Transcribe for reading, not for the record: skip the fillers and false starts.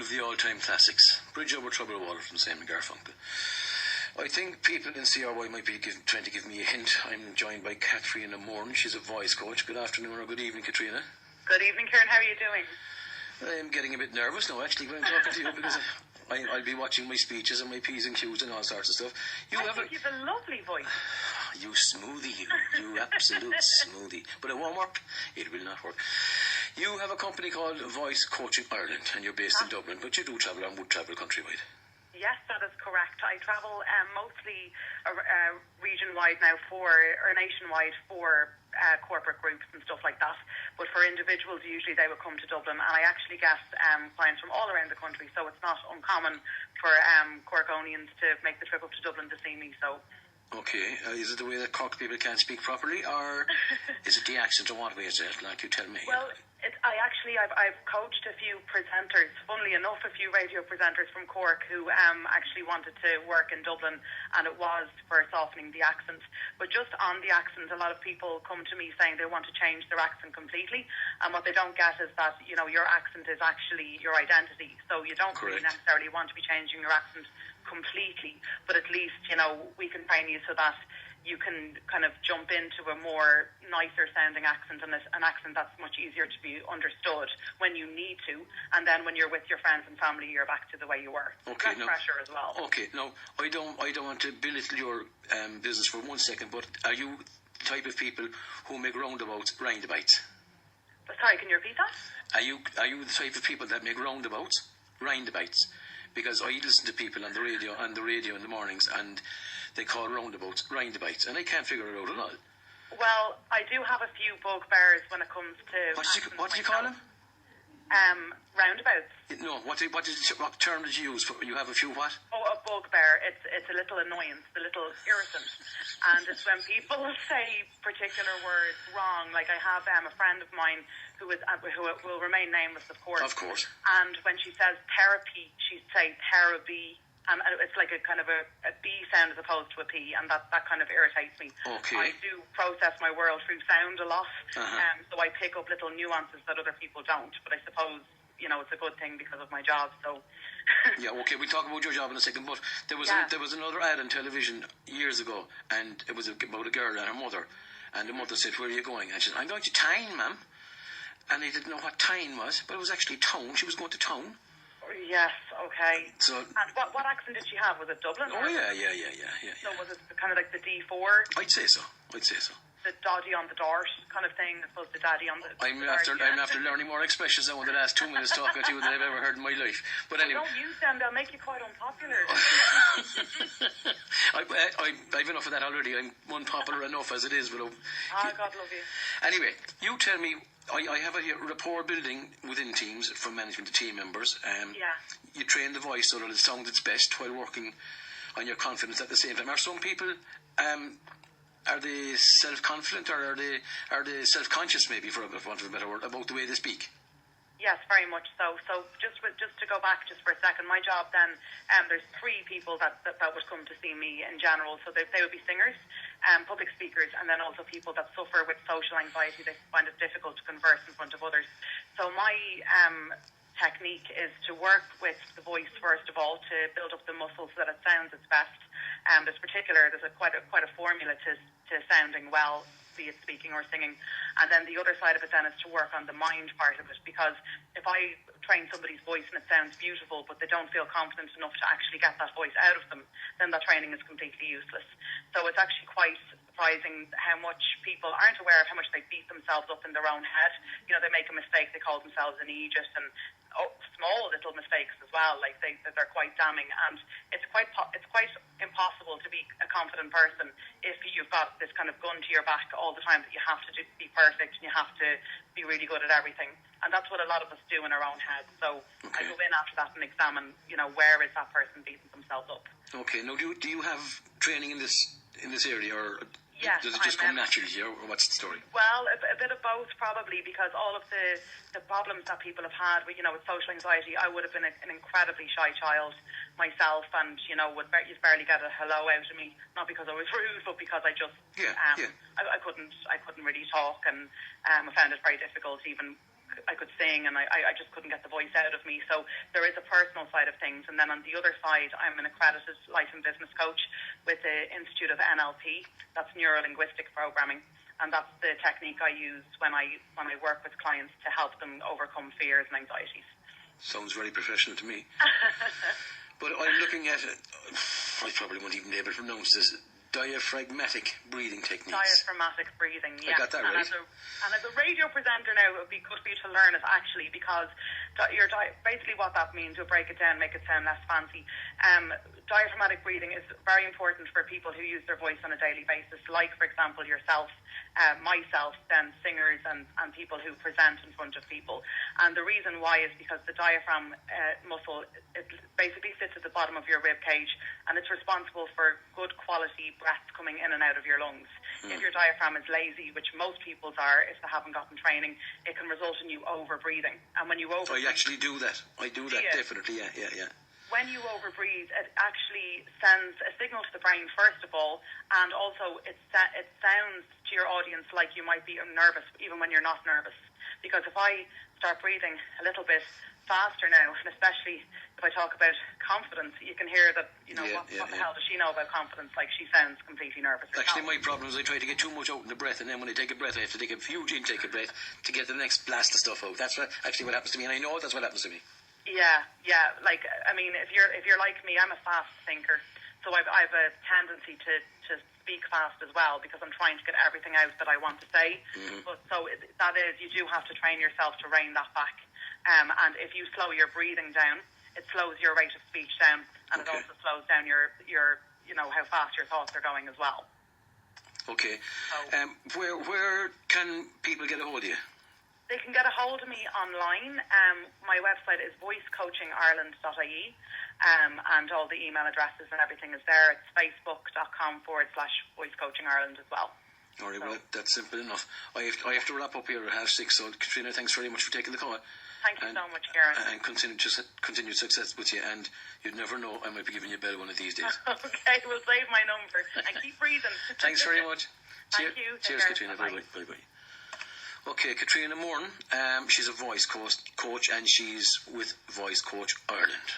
of the all-time classics. Bridge Over Troubled Water from Simon Garfunkel. I think people in CRY might be trying to give me a hint. I'm joined by Caitriona Moran. She's a voice coach. Good afternoon or good evening, Caitriona. Good evening, Ciaran. How are you doing? I'm getting a bit nervous now, actually, when I'm talking to you, because I'll be watching my speeches and my P's and Q's and all sorts of stuff. I think you've a lovely voice. You smoothie, you absolute smoothie. But it won't work. It will not work. You have a company called Voice Coaching Ireland, and you're based in Dublin, but you do travel and would travel countrywide. Yes, that is correct. I travel mostly region-wide now or nationwide for corporate groups and stuff like that. But for individuals, usually they would come to Dublin, and I actually get clients from all around the country, so it's not uncommon for Corkonians to make the trip up to Dublin to see me. So. Okay, is it the way that Cork people can't speak properly, or is it the accent, or what way is it, like you tell me? Well, I've coached a few presenters, funnily enough, a few radio presenters from Cork who actually wanted to work in Dublin, and it was for softening the accent. But just on the accent, a lot of people come to me saying they want to change their accent completely, and what they don't get is that, you know, your accent is actually your identity, so you don't really necessarily want to be changing your accent completely, but at least, you know, we can train you so that you can kind of jump into a more nicer sounding accent, and an accent that's much easier to be understood when you need to, and then when you're with your friends and family, you're back to the way you were. Okay, less pressure as well. Okay, now I don't want to belittle your business for 1 second, but are you the type of people who make roundabouts roundabouts? Sorry, can you repeat that? Are you the type of people that make roundabouts roundabouts? Because I listen to people on the radio in the mornings, and they call roundabouts roundabouts, and I can't figure it out at all. Well, I do have a few bugbears when it comes to. What do you call them? Roundabouts. No, what term did you use? You have a few what? Oh, a bugbear. It's a little annoyance, a little irritant, and it's when people say particular words wrong. Like I have a friend of mine who will remain nameless, of course. Of course. And when she says therapy, she'd say therapy. And it's like a kind of a B sound as opposed to a P, and that kind of irritates me. Okay. I do process my world through sound a lot, so I pick up little nuances that other people don't. But I suppose, you know, it's a good thing because of my job. So. Yeah. Okay. We'll talk about your job in a second. But there was another ad on television years ago, and it was about a girl and her mother, and the mother said, "Where are you going?" And she said, "I'm going to town, ma'am." And they didn't know what town was, but it was actually town. She was going to town. Yes, okay. So, and what accent did she have? Was it Dublin? Oh, yeah. So was it kind of like the D4? I'd say so. The dodgy on the dart kind of thing, I suppose, the daddy on the I'm after learning more expressions now in the last 2 minutes talking to you than I've ever heard in my life. But anyway. Don't use them, they'll make you quite unpopular. I've enough of that already. I'm unpopular enough as it is. But God love you. Anyway, you tell me, I have a rapport building within teams, from management to team members. You train the voice so that it sounds its best while working on your confidence at the same time. Are some people, are they self-confident, or are they self-conscious, maybe, for want of a better word, about the way they speak? Yes, very much so. So just to go back just for a second, my job then, there's 3 people that would come to see me in general. So they would be singers, public speakers, and then also people that suffer with social anxiety. They find it difficult to converse in front of others. So my technique is to work with the voice first of all to build up the muscles so that it sounds its best. There's quite a formula to sounding well, be it speaking or singing. And then the other side of it then is to work on the mind part of it, because if I train somebody's voice and it sounds beautiful but they don't feel confident enough to actually get that voice out of them, then that training is completely useless. So it's actually quite surprising how much people aren't aware of how much they beat themselves up in their own head. You know, they make a mistake, they call themselves an Aegis, and small little mistakes as well, like they're quite damning, and it's quite impossible to be a confident person if you've got this kind of gun to your back all the time that you have to be perfect and you have to be really good at everything, and that's what a lot of us do in our own heads. So I go in after that and examine, you know, where is that person beating themselves up. Okay, now do you have training in this area, or Yes, does it just come naturally to you, or what's the story? Well, a bit of both probably, because all of the problems that people have had with, you know, with social anxiety, I would have been an incredibly shy child myself, and, you know, you'd barely get a hello out of me, not because I was rude, but because I just, I couldn't really talk, and I found it very difficult even could sing, and I just couldn't get the voice out of me. So there is a personal side of things. And then on the other side, I'm an accredited life and business coach with the Institute of N.L.P. That's neuro-linguistic programming. And that's the technique I use when I work with clients to help them overcome fears and anxieties. Sounds very professional to me. But I'm looking at it, I probably won't even be able to pronounce this, diaphragmatic breathing techniques. Diaphragmatic breathing, yeah. I got that right. And as a radio presenter now, it would be good for you to learn it, actually, because basically what that means, we'll break it down, make it sound less fancy. Diaphragmatic breathing is very important for people who use their voice on a daily basis, like, for example, yourself, myself, then singers and people who present in front of people. And the reason why is because the diaphragm muscle, it basically sits at the bottom of your rib cage, and it's responsible for good quality breath coming in and out of your lungs. If your diaphragm is lazy, which most people's are if they haven't gotten training, it can result in you over-breathing. And when you over-breathe... I actually do that. I do that, definitely, yeah. When you overbreathe, it actually sends a signal to the brain, first of all, and also it sounds to your audience like you might be nervous, even when you're not nervous. Because if I start breathing a little bit faster now, and especially if I talk about confidence, you can hear that, what the hell does she know about confidence? Like, she sounds completely nervous. Actually, my problem is I try to get too much out in the breath, and then when I take a breath, I have to take a huge intake of breath to get the next blast of stuff out. That's actually what happens to me, and I know that's what happens to me. Yeah. Like, I mean, if you're like me, I'm a fast thinker, so I've a tendency to speak fast as well, because I'm trying to get everything out that I want to say. But that is, you do have to train yourself to rein that back. And if you slow your breathing down, it slows your rate of speech down, and it also slows down your how fast your thoughts are going as well. Okay. Where can people get a hold of you? They can get a hold of me online. My website is voicecoachingireland.ie, and all the email addresses and everything is there. It's facebook.com/voicecoachingireland as well. All right, well, that's simple enough. I have to wrap up here at 6:30, so Caitriona, thanks very much for taking the call. Thank you so much, Ciaran. And continued success with you, and you'd never know, I might be giving you a bell one of these days. Okay, we'll save my number, and keep breathing. Thanks very much. Thank you. Cheers, Caitriona. Bye-bye. Okay, Caitriona Moran, she's a voice coach, and she's with Voice Coach Ireland.